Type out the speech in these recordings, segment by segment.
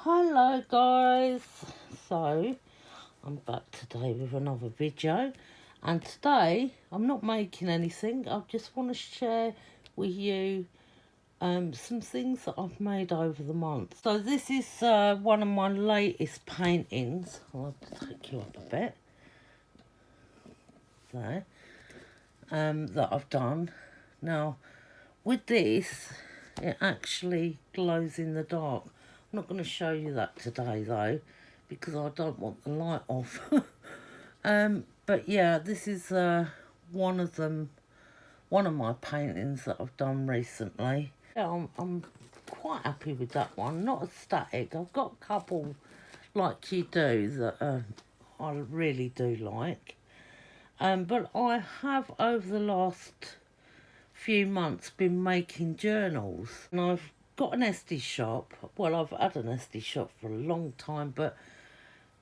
Hello guys, so I'm back today with another video, and today I'm not making anything. I just want to share with you some things that I've made over the month. So this is one of my latest paintings. I'll have to take you up a bit there, that I've done. Now with this, it actually glows in the dark. I'm not going to show you that today though, because I don't want the light off. But yeah, this is one of my paintings that I've done recently. Yeah, I'm quite happy with that one. Not static. I've got a couple like you do that I really do like. But I have over the last few months been making journals, and I've got an Esty shop. Well, I've had an Esty shop for a long time, but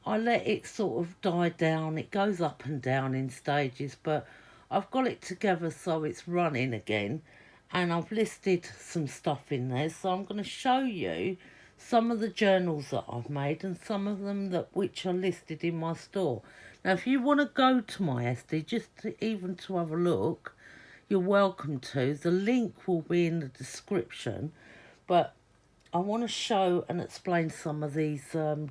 I let it sort of die down. It goes up and down in stages, but I've got it together so it's running again, and I've listed some stuff in there, so I'm going to show you some of the journals that I've made and some of them which are listed in my store. Now if you want to go to my Esty even to have a look, you're welcome to. The link will be in the description, but I want to show and explain some of these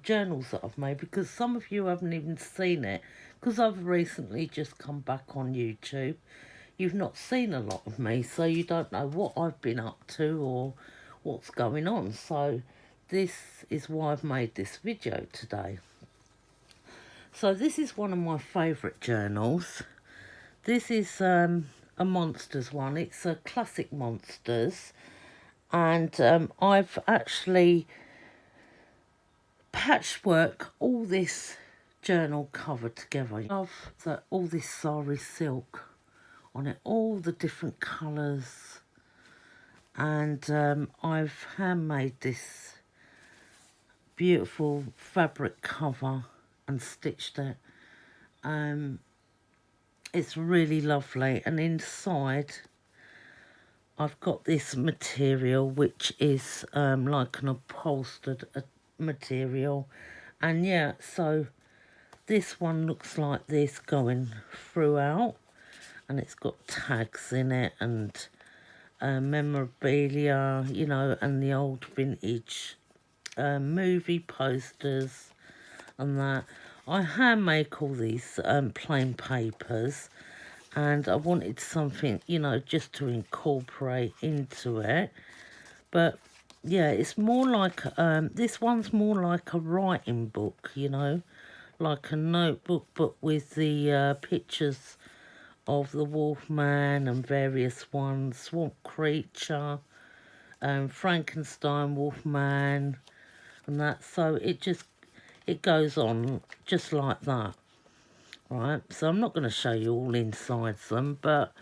journals that I've made, because some of you haven't even seen it, because I've recently just come back on YouTube. You've not seen a lot of me, so you don't know what I've been up to or what's going on. So this is why I've made this video today. So this is one of my favourite journals. This is a Monsters one. It's a classic Monsters, and I've actually patchwork all this journal cover together. I love that all this sari silk on it, all the different colours, and I've handmade this beautiful fabric cover and stitched it. It's really lovely, and inside I've got this material which is like an upholstered material, and yeah, so this one looks like this going throughout, and it's got tags in it and memorabilia, you know, and the old vintage movie posters and that. I hand make all these plain papers, and I wanted something, you know, just to incorporate into it. But yeah, it's more like this one's more like a writing book, you know, like a notebook, but with the pictures of the Wolfman and various ones, Swamp Creature, Frankenstein, Wolfman, and that. So it goes on just like that, right? So I'm not going to show you all inside them, but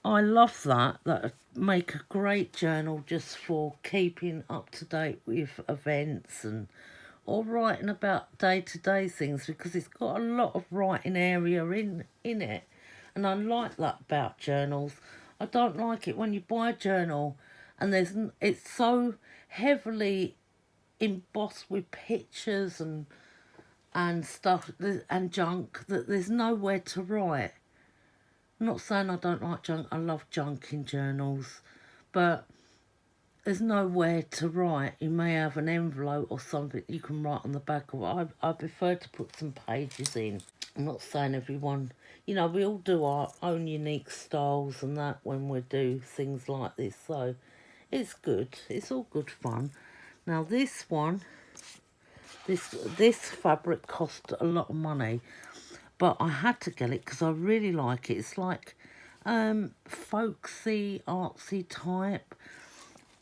I love that. That would make a great journal just for keeping up to date with events and or writing about day-to-day things, because it's got a lot of writing area in it, and I like that about journals. I don't like it when you buy a journal and it's so heavily embossed with pictures and stuff and junk that there's nowhere to write. I'm not saying I don't like junk. I love junk in journals, but there's nowhere to write. You may have an envelope or something you can write on the back of it. I prefer to put some pages in. I'm not saying everyone, you know, we all do our own unique styles and that when we do things like this. So it's good. It's all good fun. Now this one, this fabric cost a lot of money, but I had to get it because I really like it. It's like folksy, artsy type.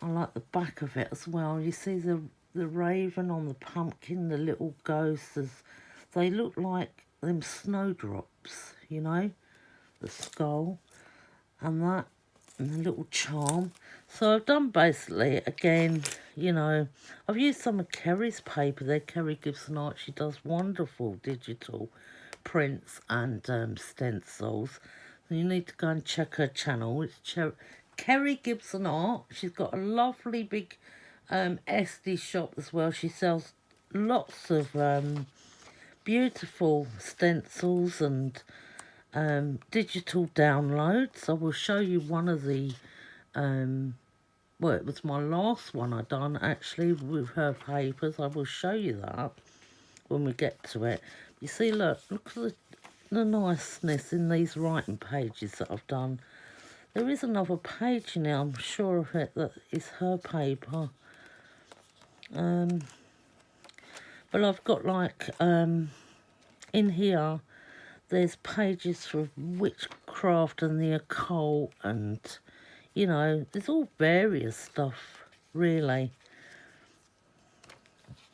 I like the back of it as well. You see the raven on the pumpkin, the little ghosts. They look like them snowdrops, you know, the skull and that, and the little charm. So I've done basically, again, you know, I've used some of Kari's paper there. Kari Gibson Art, she does wonderful digital prints and stencils. So you need to go and check her channel. It's Kari Gibson Art. She's got a lovely big Esty shop as well. She sells lots of beautiful stencils and digital downloads. I will show you one of the well, it was my last one I done actually with her papers. I will show you that when we get to it. You see, look at the niceness in these writing pages that I've done. There is another page now, I'm sure of it, that is her paper. But I've got like, in here, there's pages for witchcraft and the occult and, you know, there's all various stuff, really.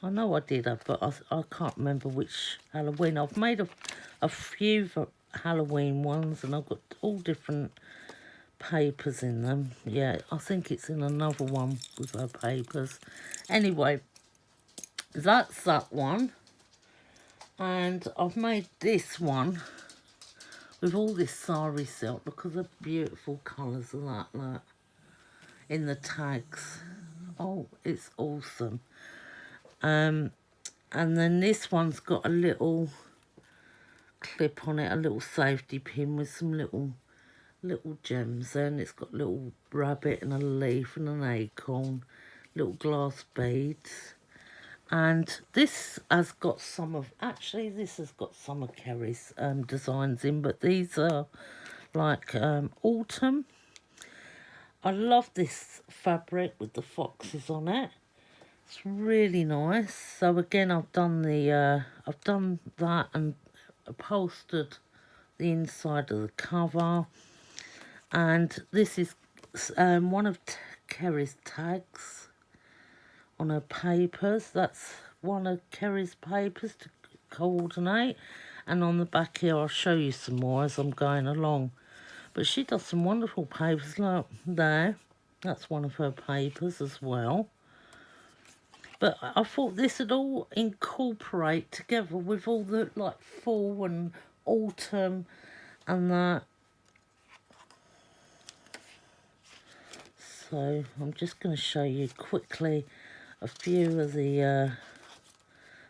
I know I did have, but I can't remember which Halloween. I've made a few Halloween ones, and I've got all different papers in them. Yeah, I think it's in another one with her papers. Anyway, that's that one. And I've made this one with all this sari silk. Look at the beautiful colours of that, look, in the tags. Oh, it's awesome. And then this one's got a little clip on it, a little safety pin with some little gems there, and it's got a little rabbit and a leaf and an acorn, little glass beads. And this has got some of, actually this has got some of Kari's designs in, but these are like autumn. I love this fabric with the foxes on it. It's really nice. So again, I've done that and upholstered the inside of the cover. And this is one of Kari's tags on her papers. That's one of Kari's papers to coordinate. And on the back here, I'll show you some more as I'm going along. But she does some wonderful papers. Look, there. That's one of her papers as well. But I thought this would all incorporate together with all the, like, fall and autumn and that. So I'm just going to show you quickly a few of the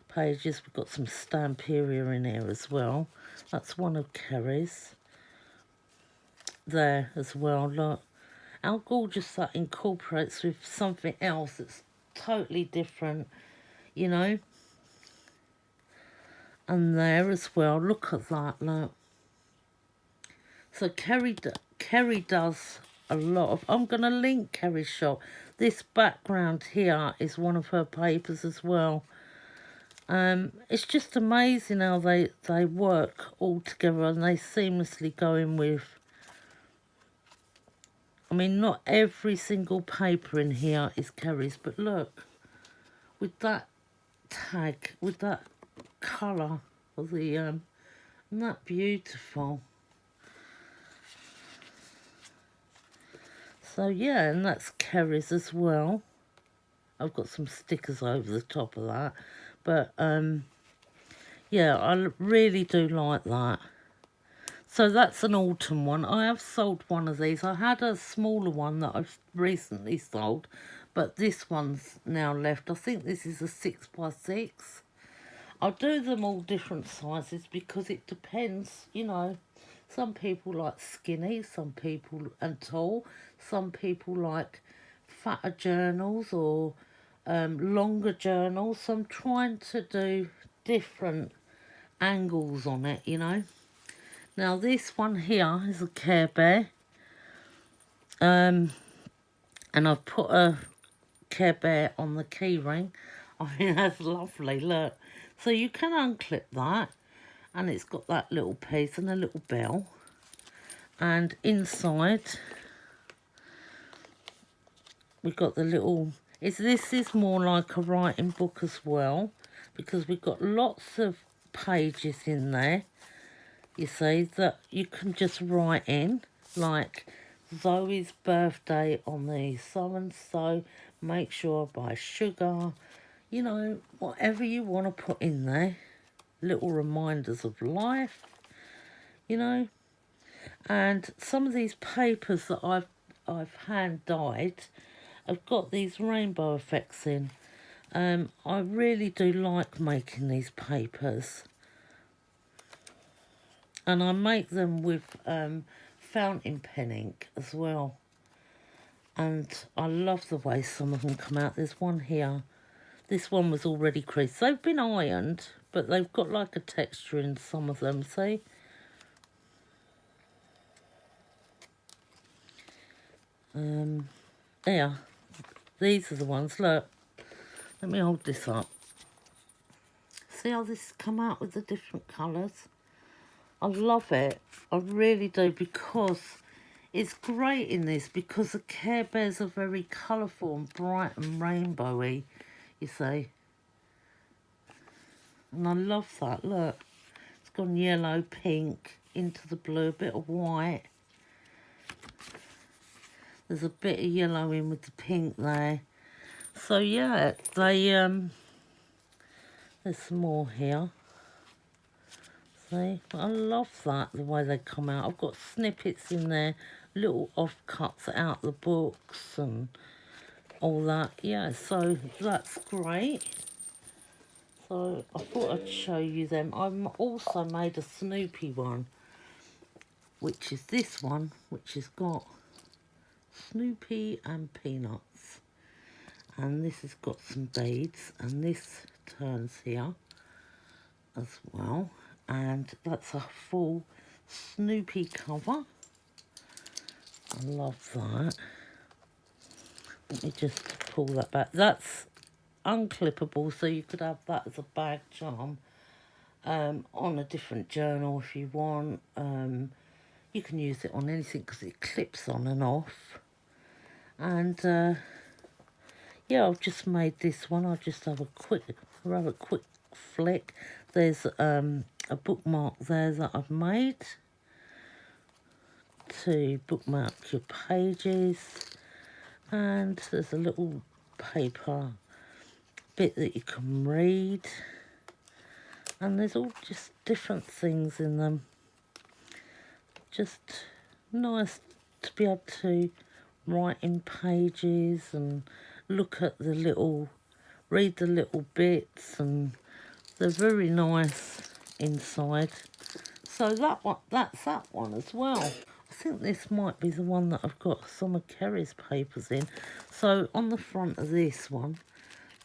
pages. We've got some Stamperia in here as well. That's one of Kari's. There as well, look. How gorgeous that incorporates with something else that's totally different, you know. And there as well, look at that, look. So Kari does a lot of, I'm going to link Kari's shop. This background here is one of her papers as well. It's just amazing how they work all together and they seamlessly go in with, I mean, not every single paper in here is Kari's, but look, with that tag, with that colour of the, isn't that beautiful? So yeah, and that's Kari's as well. I've got some stickers over the top of that, but yeah, I really do like that. So that's an autumn one. I have sold one of these. I had a smaller one that I've recently sold, but this one's now left. I think this is a 6x6. I do them all different sizes because it depends, you know. Some people like skinny, some people and tall. Some people like fatter journals or longer journals. So I'm trying to do different angles on it, you know. Now this one here is a Care Bear. And I've put a Care Bear on the key ring. I mean, that's lovely, look. So you can unclip that. And it's got that little piece and a little bell. And inside, we've got the little... This is more like a writing book as well. Because we've got lots of pages in there. You see, that you can just write in. Like, Zoe's birthday on the so-and-so. Make sure I buy sugar. You know, whatever you want to put in there. Little reminders of life, you know. And some of these papers that I've hand dyed, have got these rainbow effects in. I really do like making these papers. And I make them with fountain pen ink as well. And I love the way some of them come out. There's one here. This one was already creased. They've been ironed, but they've got like a texture in some of them, see? There. These are the ones, look. Let me hold this up. See how this has come out with the different colours? I love it. I really do, because it's great in this, because the Care Bears are very colourful and bright and rainbowy, you see. And I love that, look. It's gone yellow, pink, into the blue, a bit of white. There's a bit of yellow in with the pink there. So yeah, they there's some more here. See, I love that, the way they come out. I've got snippets in there, little offcuts out the books and all that. Yeah, so that's great. So I thought I'd show you them. I've also made a Snoopy one, which is this one, which has got Snoopy and Peanuts. And this has got some beads, and this turns here as well. And that's a full Snoopy cover. I love that. Let me just pull that back. That's unclippable, so you could have that as a bag charm on a different journal if you want. You can use it on anything because it clips on and off. And yeah, I've just made this one. I'll just have a quick flick. There's a bookmark there that I've made to bookmark your pages, and there's a little paper bit that you can read, and there's all just different things in them. Just nice to be able to write in pages and look at the little, read the little bits, and they're very nice inside. So that's that one as well. I think this might be the one that I've got some of Kari's papers in. So on the front of this one,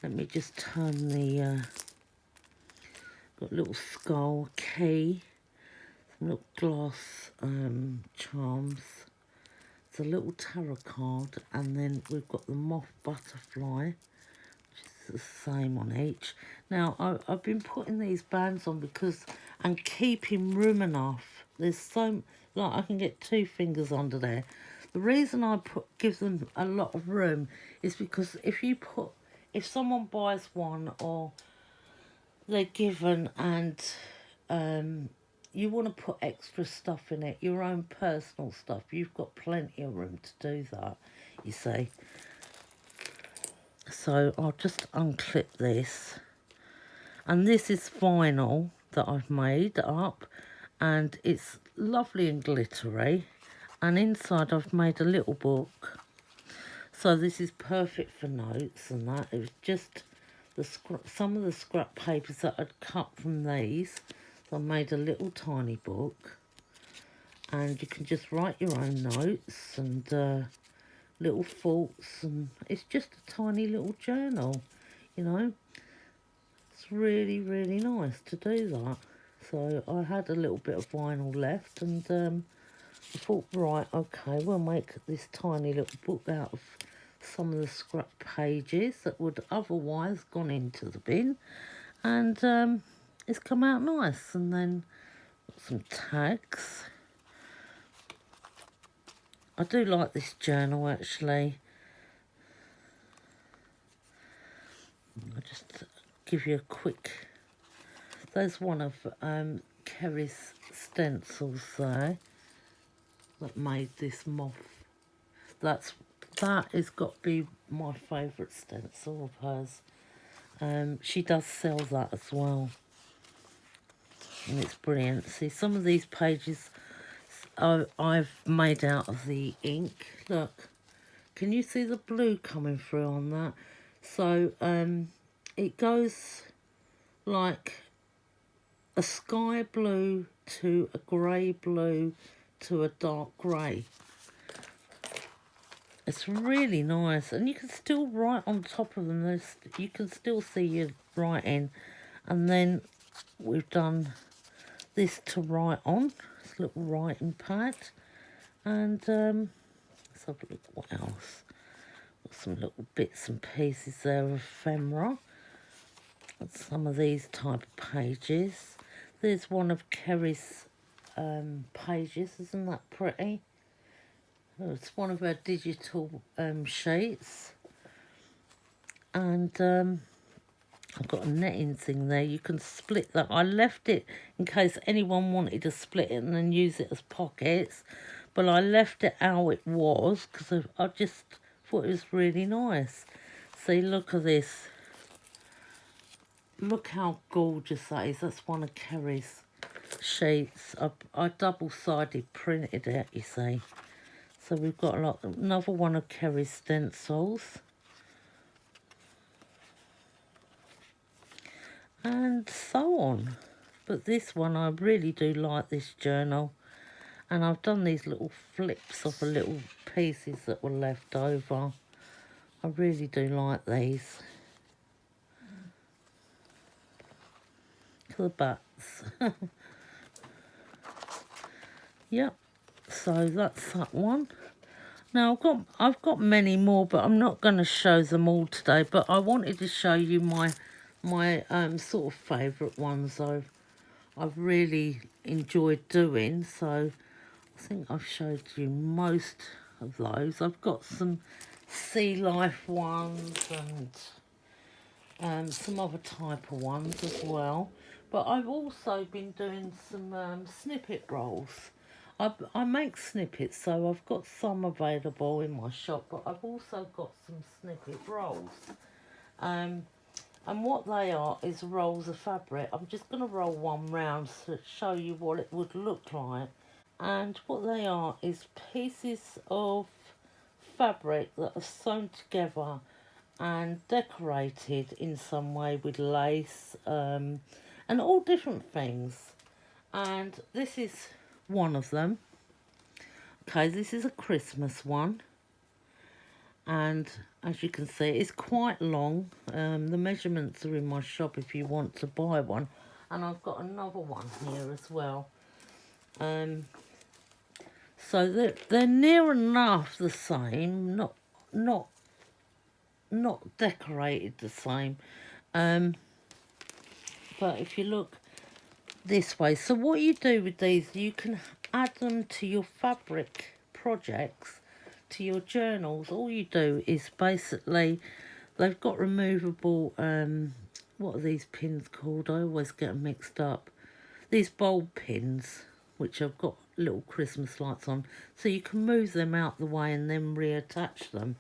let me just turn the, got a little skull, key, some little glass charms. It's a little tarot card, and then we've got the moth butterfly, which is the same on each. Now, I've been putting these bands on because, and keeping room enough. There's so, like, I can get 2 fingers under there. The reason I give them a lot of room is because if someone buys one or they're given and you want to put extra stuff in it, your own personal stuff, you've got plenty of room to do that, you see. So I'll just unclip this. And this is vinyl that I've made up, and it's lovely and glittery. And inside I've made a little book. So this is perfect for notes and that. It was just some of the scrap papers that I'd cut from these. So I made a little tiny book. And you can just write your own notes and little thoughts. And it's just a tiny little journal, you know. It's really, really nice to do that. So I had a little bit of vinyl left, and I thought, right, okay, we'll make this tiny little book out of some of the scrap pages that would otherwise gone into the bin, and it's come out nice. And then got some tags. I do like this journal, actually. I'll just give you a quick... There's one of Kari's stencils there that made this moth. That has got to be my favourite stencil of hers. She does sell that as well, and it's brilliant. See, some of these pages I've made out of the ink. Look, Can you see the blue coming through on that? So it goes like a sky blue to a grey blue to a dark grey. It's really nice, and you can still write on top of them. You can still see your writing. And then we've done this to write on, this little writing pad. And let's have a look what else. Got some little bits and pieces there of ephemera. And some of these type of pages. There's one of Kari's pages, isn't that pretty? Oh, it's one of her digital sheets. And I've got a netting thing there. You can split that. I left it in case anyone wanted to split it and then use it as pockets. But I left it how it was because I just thought it was really nice. See, look at this. Look how gorgeous that is. That's one of Kari's sheets. I double-sided printed it, you see. So we've got another one of Kari's stencils. And so on. But this one, I really do like this journal. And I've done these little flips of the little pieces that were left over. I really do like these. Look at the bats. Yep. So that's that one. Now I've got many more, but I'm not going to show them all today. But I wanted to show you my sort of favourite ones I've really enjoyed doing. So I think I've showed you most of those. I've got some sea life ones and some other type of ones as well. But I've also been doing some snippet rolls. I make snippets, so I've got some available in my shop, but I've also got some snippet rolls. And what they are is rolls of fabric. I'm just going to roll one round to show you what it would look like. And what they are is pieces of fabric that are sewn together and decorated in some way with lace and all different things. And this is one of them. Okay, this is a Christmas one. And as you can see, it's quite long. The measurements are in my shop if you want to buy one. And I've got another one here as well. So they're near enough the same, not decorated the same. But if you look this way, so what you do with these, you can add them to your fabric projects, to your journals. All you do is basically, they've got removable, what are these pins called? I always get them mixed up. These bulb pins, which have got little Christmas lights on, so you can move them out the way and then reattach them.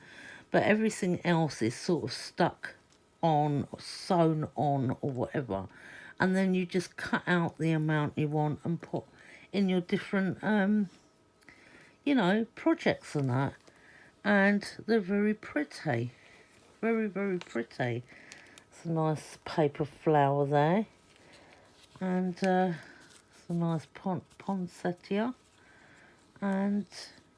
But everything else is sort of stuck on, or sewn on, or whatever. And then you just cut out the amount you want and put in your different, you know, projects and that. And they're very pretty. Very, very pretty. It's a nice paper flower there. And it's a nice poinsettia. And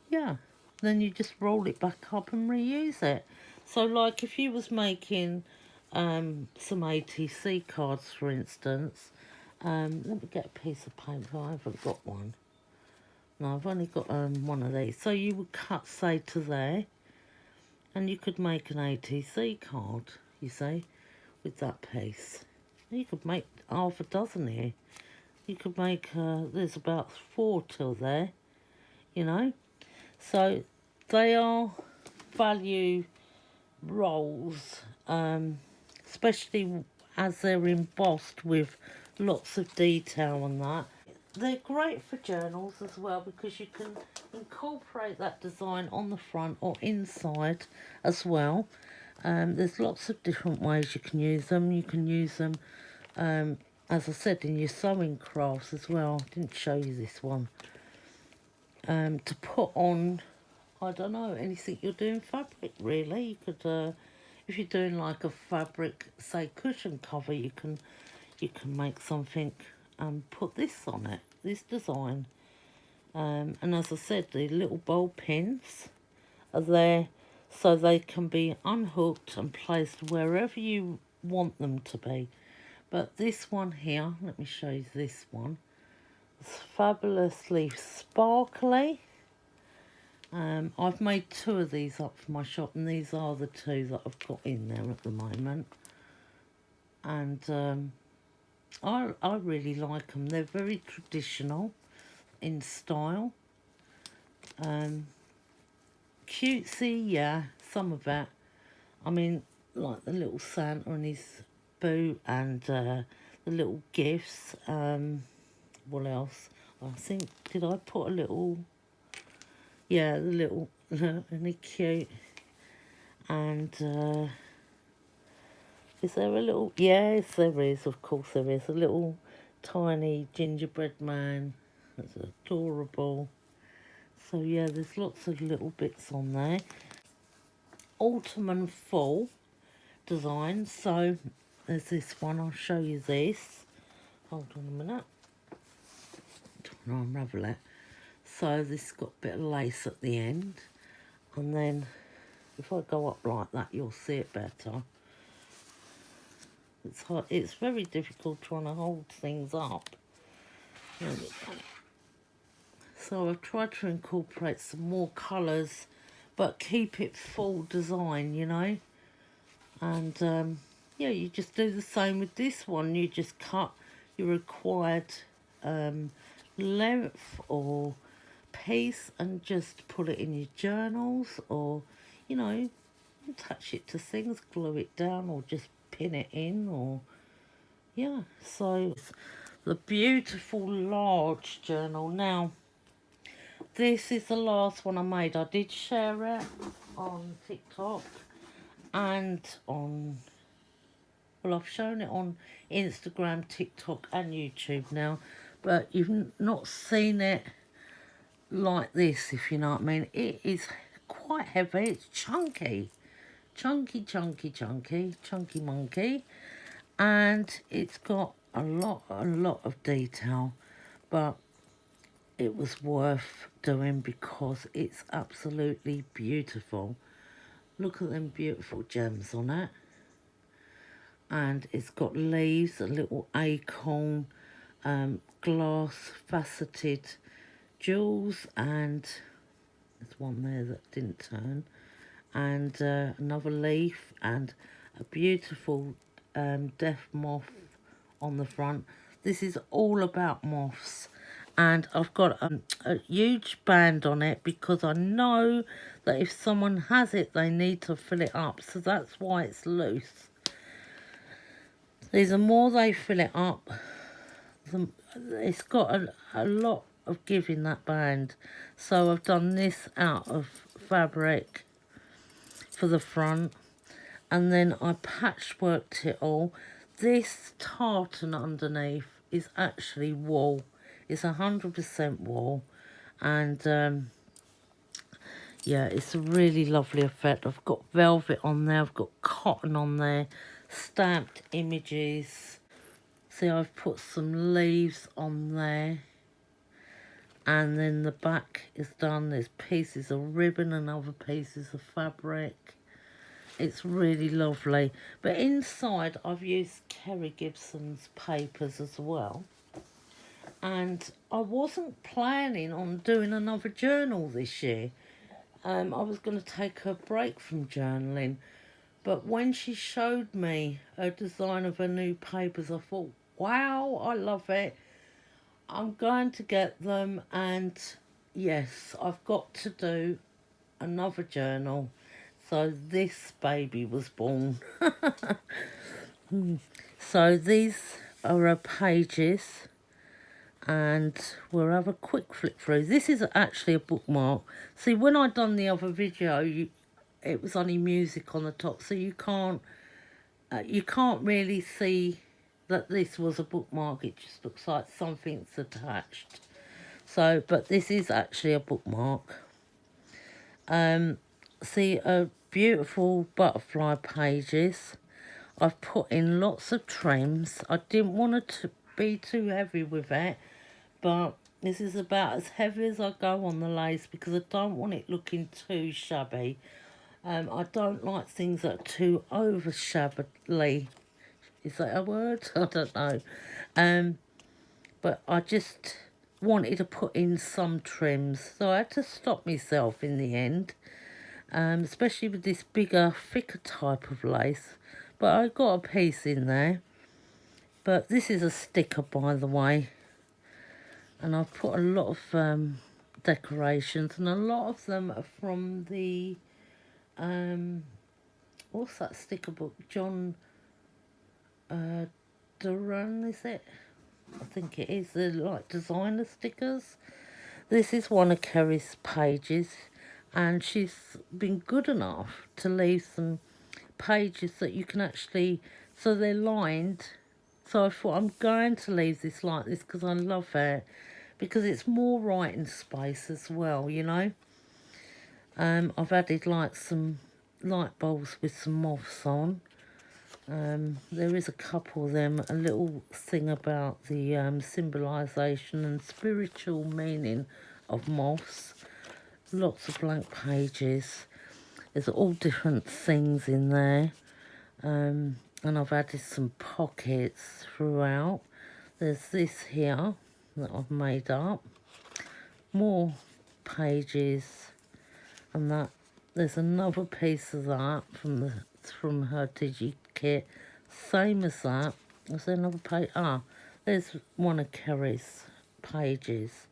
yeah, then you just roll it back up and reuse it. So like if you was making some ATC cards, for instance, let me get a piece of paper. I haven't got one. No, I've only got one of these. So you would cut, say, to there, and you could make an ATC card, you see, with that piece. You could make half a dozen here. You could make, there's about 4 till there, you know. So they are value rolls, especially as they're embossed with lots of detail and that. They're great for journals as well because you can incorporate that design on the front or inside as well. There's lots of different ways you can use them. You can use them, as I said, in your sewing crafts as well. I didn't show you this one. To put on I don't know, anything you're doing fabric really. You could, if you're doing like a fabric, say cushion cover, you can make something and put this on it, this design. And as I said, the little ball pins are there so they can be unhooked and placed wherever you want them to be. But this one here, let me show you this one. It's fabulously sparkly. I've made 2 of these up for my shop, and these are the 2 that I've got in there at the moment. And I really like them. They're very traditional in style. Cutesy, yeah, some of that. I mean, like the little Santa and his boot, and the little gifts. What else? I think, did I put a little... Yeah, the little... Isn't it cute? And is there a little... Yes, there is, of course there is. A little tiny gingerbread man. That's adorable. So yeah, there's lots of little bits on there. Autumn and fall design. So there's this one. I'll show you this. Hold on a minute. Trying to unravel it. So this has got a bit of lace at the end. And then if I go up like that, you'll see it better. It's hard. It's very difficult trying to hold things up. There we go. So I've tried to incorporate some more colours, but keep it full design, you know. And yeah, you just do the same with this one. You just cut your required length or piece and just put it in your journals, or, you know, attach it to things, glue it down, or just pin it in, or, yeah. So the beautiful large journal. Now, this is the last one I made. I did share it on TikTok and on, well, I've shown it on Instagram, TikTok and YouTube now, but you've not seen it like this, if you know what I mean. It is quite heavy. It's chunky. Chunky monkey. And it's got a lot of detail, but it was worth doing because it's absolutely beautiful. Look at them beautiful gems on it. And it's got leaves, a little acorn, glass faceted jewels, and there's one there that didn't turn, and another leaf, and a beautiful death moth on the front. This is all about moths, and I've got a huge band on it because I know that if someone has it, they need to fill it up, so that's why it's loose. The more they fill it up, it's got a lot of give in that band. So I've done this out of fabric for the front, and then I patchworked it all. This tartan underneath is actually wool. It's 100% wool, and yeah, it's a really lovely effect. I've got velvet on there, I've got cotton on there, stamped images. See, I've put some leaves on there, and then the back is done. There's pieces of ribbon and other pieces of fabric. It's really lovely. But inside I've used Kari Gibson's papers as well. And I wasn't planning on doing another journal this year. I was going to take a break from journaling. But when she showed me a design of her new papers, I thought, wow, I love it. I'm going to get them, and yes, I've got to do another journal. So this baby was born. So these are her pages, and we'll have a quick flick through. This is actually a bookmark. See, when I done the other video, it was only music on the top, so you can't really see that this was a bookmark. It just looks like something's attached. So, but this is actually a bookmark. See, beautiful butterfly pages. I've put in lots of trims. I didn't want it to be too heavy with it, but this is about as heavy as I go on the lace because I don't want it looking too shabby. I don't like things that are too over shabbily. Is that a word? I don't know. But I just wanted to put in some trims, so I had to stop myself in the end, especially with this bigger, thicker type of lace. But I got a piece in there. But this is a sticker, by the way, and I've put a lot of decorations, and a lot of them are from the what's that sticker book? John Duran, is it? I think it is. They're like designer stickers. This is one of Kari's pages, and she's been good enough to leave some pages that you can actually, so they're lined. So I thought I'm going to leave this like this because I love it, because it's more writing space as well, you know. I've added like some light bulbs with some moths on. There is a couple of them, a little thing about the symbolisation and spiritual meaning of moths. Lots of blank pages. There's all different things in there. And I've added some pockets throughout. There's this here that I've made up. More pages and that. There's another piece of that from her digi kit. Same as that. There's another page. There's one of Kari's pages.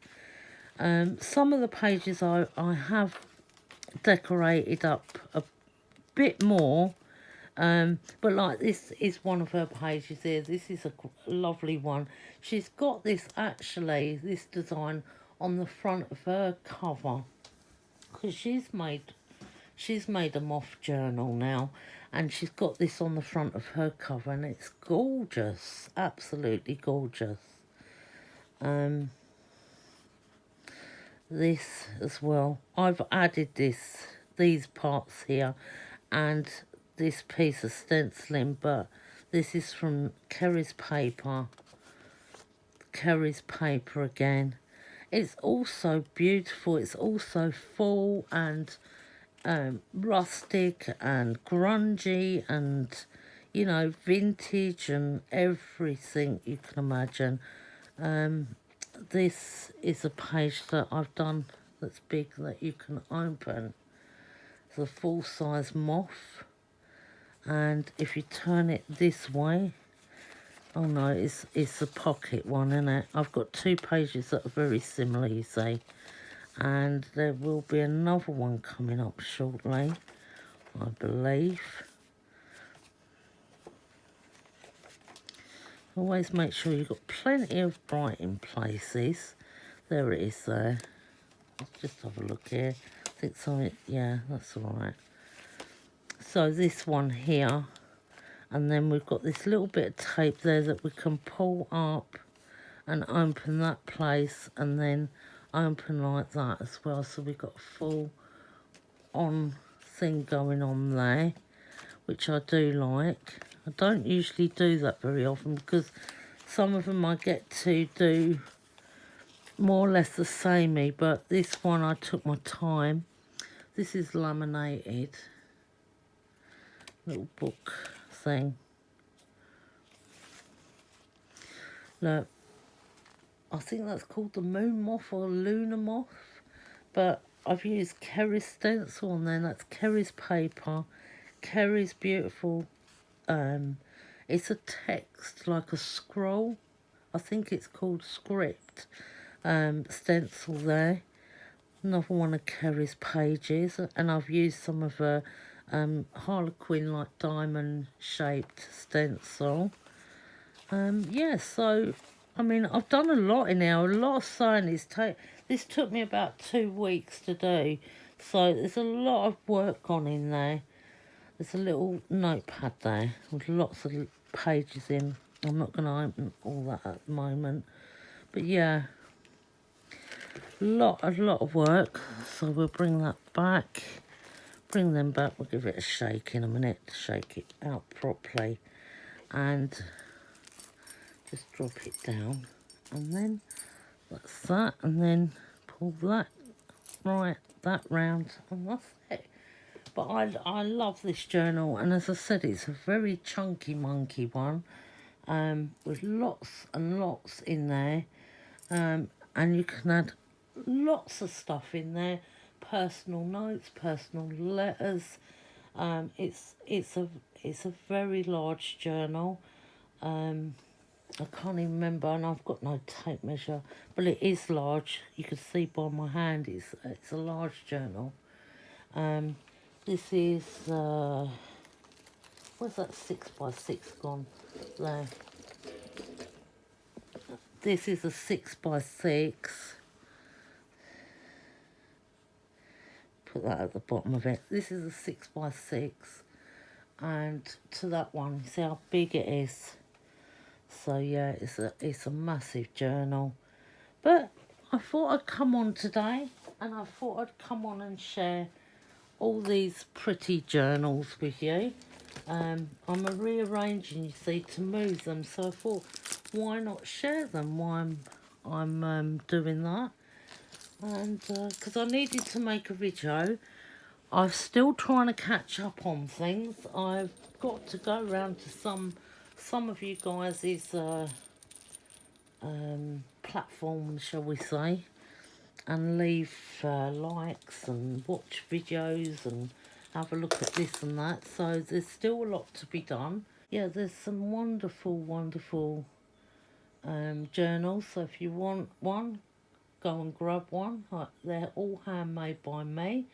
Some of the pages I have decorated up a bit more. But like this is one of her pages here. This is a lovely one. She's got this design on the front of her cover, because she's made a moth journal now, and she's got this on the front of her cover, and it's gorgeous, absolutely gorgeous. This as well, I've added these parts here and this piece of stenciling, but this is from Kari's paper again. It's also beautiful. It's also full and rustic and grungy and, you know, vintage and everything you can imagine. This is a page that I've done that's big that you can open. It's a full-size moth, and if you turn it this way, oh no, it's the pocket one, isn't it? I've got two pages that are very similar, you see, and there will be another one coming up shortly, I believe. Always make sure you've got plenty of brighting places. There it is there. Let's just have a look here. I think something, yeah, that's all right. So this one here, and then we've got this little bit of tape there that we can pull up and open that place, and then open like that as well. So we've got a full on thing going on there, which I do like. I don't usually do that very often because some of them I get to do more or less the samey, but this one I took my time. This is laminated, little book thing. Look, I think that's called the moon moth or lunar moth, but I've used Kari's stencil on there. That's Kari's paper, Kari's beautiful. It's a text, like a scroll. I think it's called script. Stencil there. Another one of Kari's pages, and I've used some of her Harlequin, like diamond shaped stencil. Yeah, so I mean, I've done a lot in there, a lot of sewing. This took me about 2 weeks to do, so there's a lot of work gone in there. There's a little notepad there with lots of pages in. I'm not going to open all that at the moment. But yeah, A lot of work. So we'll bring that back. Bring them back. We'll give it a shake in a minute to shake it out properly. And just drop it down. And then that's that. And then pull that that round. And that's it. But I love this journal. And as I said, it's a very chunky monkey one. With lots and lots in there. And you can add lots of stuff in there, personal notes, personal letters. It's a very large journal. I can't even remember, and I've got no tape measure, but it is large. You can see by my hand, it's a large journal. This is where's that 6x6 gone? There. This is a 6x6. Put that at the bottom of it. This is a 6x6, and to that one, you see how big it is. So yeah, it's a massive journal. But I thought I'd come on today, and I thought I'd come on and share all these pretty journals with you. I'm rearranging, you see, to move them. So I thought, why not share them while I'm doing that? And because I needed to make a video. I'm still trying to catch up on things. I've got to go round to some of you guys' platforms, shall we say, and leave likes and watch videos and have a look at this and that. So there's still a lot to be done. Yeah, there's some wonderful journals. So if you want one, go and grab one. They're all handmade by me,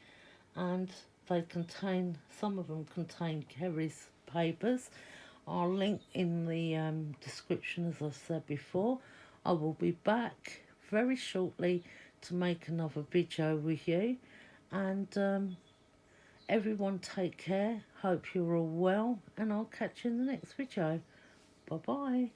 and they contain, some of them contain Kari's papers. I'll link in the description, as I've said before. I will be back very shortly to make another video with you. And everyone take care. Hope you're all well, and I'll catch you in the next video. Bye bye.